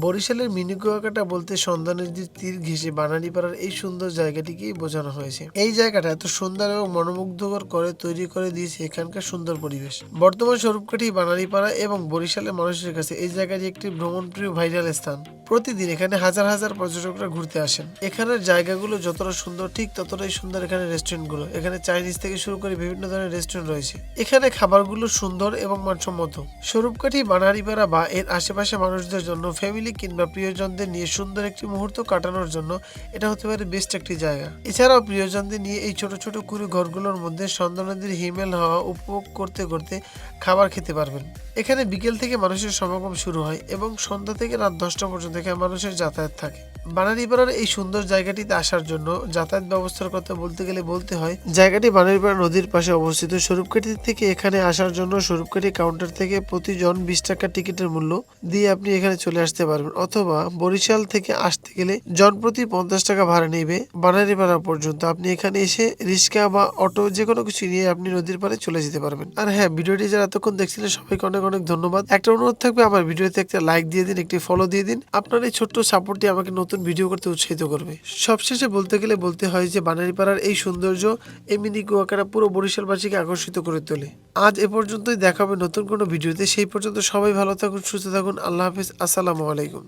বরিশালের মিনি কুয়াকাটা বলতে সন্ধ্যা নদীর তীর ঘেঁষে বানারীপাড়ার এই সুন্দর জায়গাটিকেই বোঝানো হয়েছে। এই জায়গাটা এত সুন্দর এবং মনোমুগ্ধকর করে তৈরি করে দিয়েছে এখানকার সুন্দর পরিবেশ। বর্তমান স্বরূপকাঠি বানারীপাড়া এবং বরিশালের মানুষের কাছে এই জায়গাটি একটি ভ্রমণপ্রিয় ভাইরাল স্থান। প্রতিদিন এখানে হাজার হাজার পর্যটকরা ঘুরতে আসেন। এখানের জায়গাগুলো যতটা সুন্দর ঠিক ততটাই সুন্দর এখানে রেস্টুরেন্টগুলো। এখানে চাইনিজ থেকে শুরু করে বিভিন্ন ধরনের রেস্টুরেন্ট রয়েছে। এখানে খাবারগুলো সুন্দর এবং মানসম্মত। স্বরূপকাঠি বানারীপাড়া বা এর আশেপাশে মানুষদের জন্য ফ্যামিলি কিংবা প্রিয়জনদের নিয়ে সুন্দর একটি মুহূর্ত কাটানোর জন্য এটা হতে পারে বেস্ট একটি জায়গা। এছাড়াও প্রিয়জনদের নিয়ে এই ছোট ছোট কুড়ি ঘরগুলোর মধ্যে সন্ধ্যা নদীর হিমেল হাওয়া উপভোগ করতে করতে খাবার খেতে পারবেন। এখানে বিকেল থেকে মানুষের সমাগম শুরু হয় এবং সন্ধ্যা থেকে রাত 10টা পর্যন্ত এখানে মানুষের যাতায়াত থাকে। বানারীপাড়ার এই সুন্দর জায়গাটিতে আসার জন্য যাতায়াত ব্যবস্থার কথা বলতে গেলে বলতে হয়, জায়গাটি বানারীপাড়া নদীর পাশে অবস্থিত। স্বরূপকাঠি থেকে এখানে আসার জন্য স্বরূপকাঠি কাউন্টার থেকে প্রতিজন 20 টাকা টিকিটের মূল্য দিয়ে আপনি এখানে চলে আসতে পারবেন, অথবা বরিশাল থেকে আসতে গেলে জনপ্রতি 50 টাকা ভাড়া নেবে বানারীপাড়া পর্যন্ত। আপনি এখানে এসে রিক্সা বা অটো যে কোনো কিছু নিয়ে আপনি নদীর পাড়ে চলে যেতে পারবেন। আর হ্যাঁ, ভিডিওটি যারা এতক্ষণ দেখছিলেন সবাইকে অনেক অনেক ধন্যবাদ। একটা অনুরোধ থাকবে, আমার ভিডিওতে একটা লাইক দিয়ে দিন, একটি ফলো দিয়ে দিন। আপনার এই ছোট্ট সাপোর্টটি আমাকে নতুন ভিডিও করতে উৎসাহিত করবে। সবশেষে বলতে গেলে বলতে হয় যে বানারীপাড়ার এই সৌন্দর্য এই মিনি কুয়াকাটা পুরো বরিশালবাসীকে আকর্ষিত করে তোলে। আজ এ পর্যন্তই, দেখা হবে নতুন কোনো ভিডিওতে। সেই পর্যন্ত সবাই ভালো থাকুন, সুস্থ থাকুন। আল্লাহ হাফেজ, আসসালামু আলাইকুম।